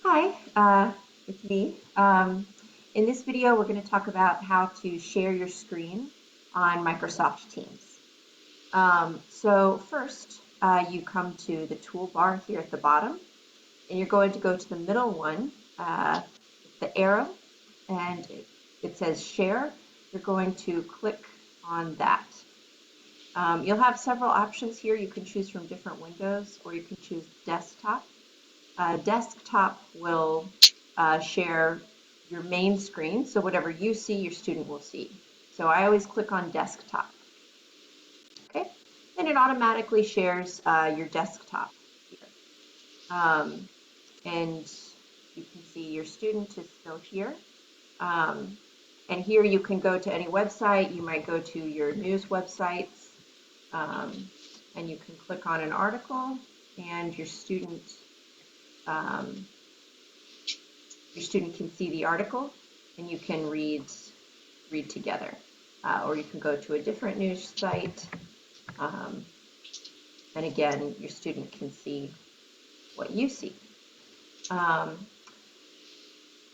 Hi, it's me. In this video, we're going to talk about how to share your screen on Microsoft Teams. So first, you come to the toolbar here at the bottom, and you're going to go to the middle one, the arrow, and it says Share. You're going to click on that. You'll have several options here. You can choose from different windows, or you can choose Desktop. Desktop will share your main screen, so whatever you see, your student will see. So I always click on desktop. Okay, and it automatically shares your desktop here. And you can see your student is still here. And here you can go to any website. You might go to your news websites, and you can click on an article, and um, your student can see the article, and you can read together. Or you can go to a different news site, and again, your student can see what you see.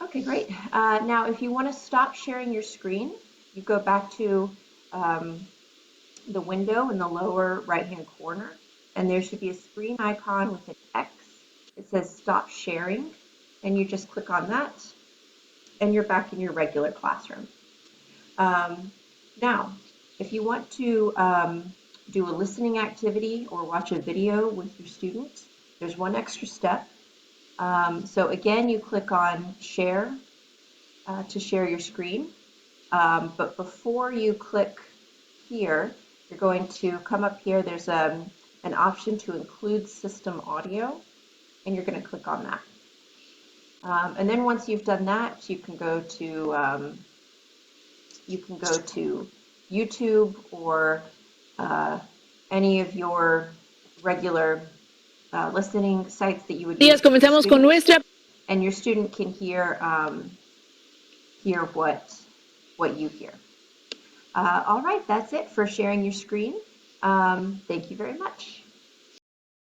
Okay, great. Now, if you want to stop sharing your screen, you go back to the window in the lower right-hand corner, and there should be a screen icon with an X. It says Stop Sharing, and you just click on that, and you're back in your regular classroom. Now, if you want to do a listening activity or watch a video with your students, there's one extra step. So again, you click on Share to share your screen. But before you click here, you're going to come up here. There's an option to include system audio, and you're going to click on that. And then once you've done that, you can go to YouTube or any of your regular listening sites that you would use Días with your comenzamos con students, nuestra. and your student can hear what you hear. All right, that's it for sharing your screen. Thank you very much.